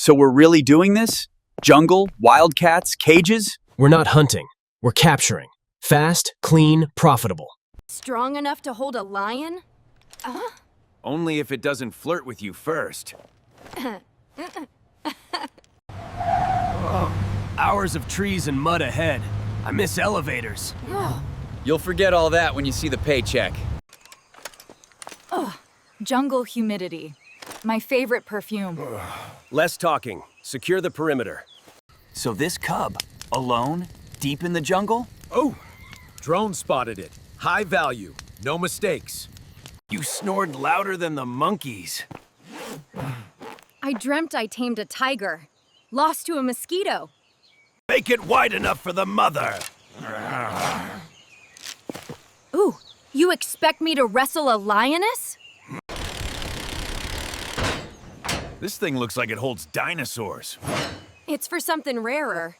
So we're really doing this? Jungle, wildcats, cages? We're not hunting. We're capturing. Fast, clean, profitable. Strong enough to hold a lion? Only if it doesn't flirt with you first. Hours of trees and mud ahead. I miss elevators. You'll forget all that when you see the paycheck. Jungle humidity. My favorite perfume. Less talking. Secure the perimeter. So this cub, alone, deep in the jungle? Oh! Drone spotted it. High value. No mistakes. You snored louder than the monkeys. I dreamt I tamed a tiger. Lost to a mosquito. Make it wide enough for the mother. Ooh, you expect me to wrestle a lioness? This thing looks like it holds dinosaurs. It's for something rarer.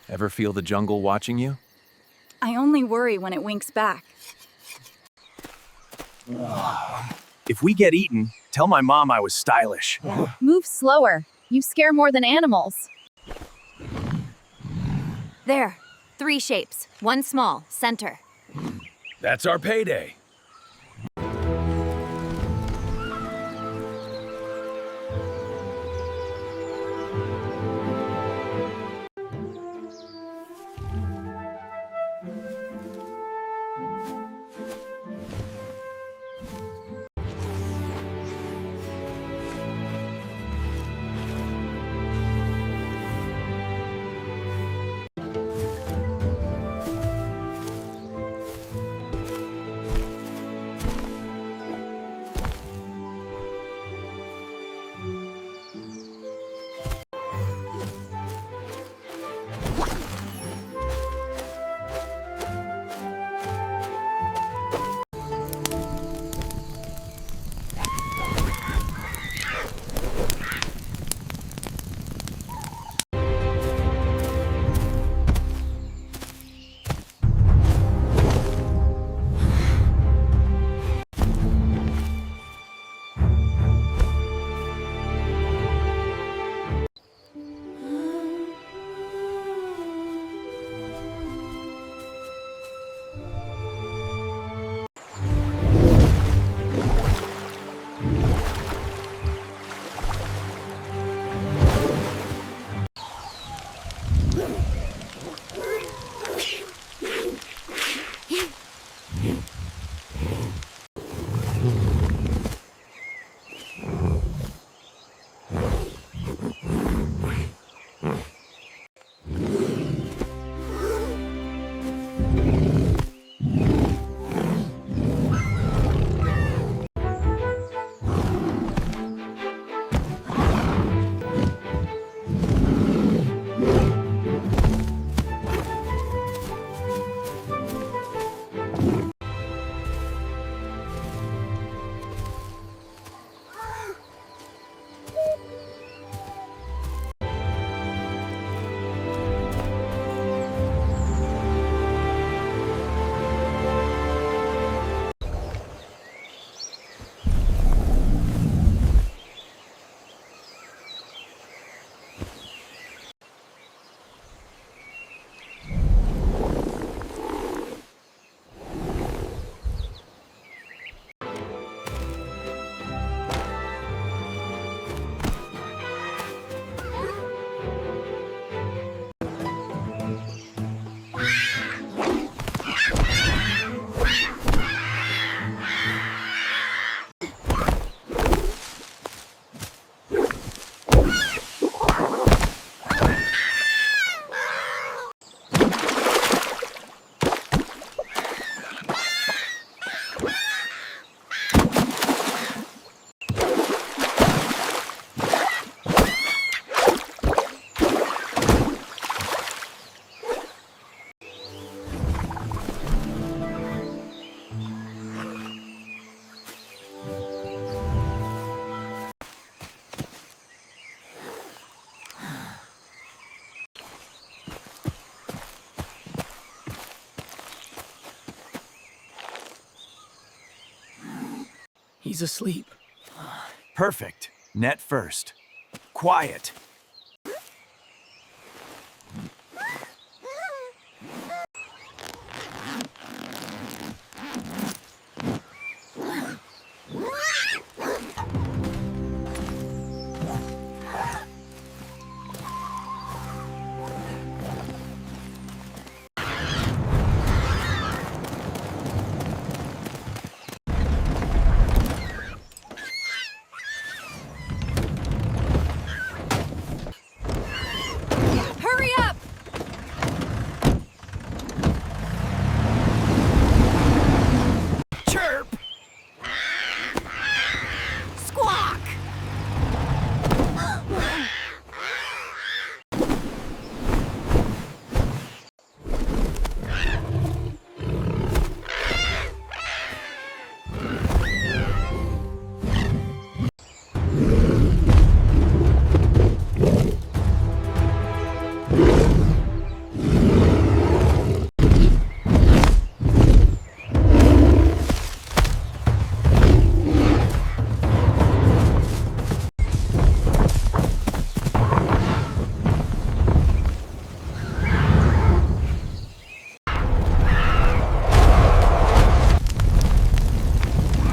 Ever feel the jungle watching you? I only worry when it winks back. If we get eaten, tell my mom I was stylish. Move slower. You scare more than animals. There, 3 shapes. 1 small, center. That's our payday. He's asleep. Perfect. Net first. Quiet. Hurry up! Chirp! Squawk!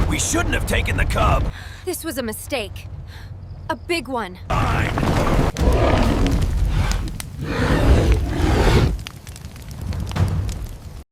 We shouldn't have taken the cub. This was a mistake. A big one. Fine.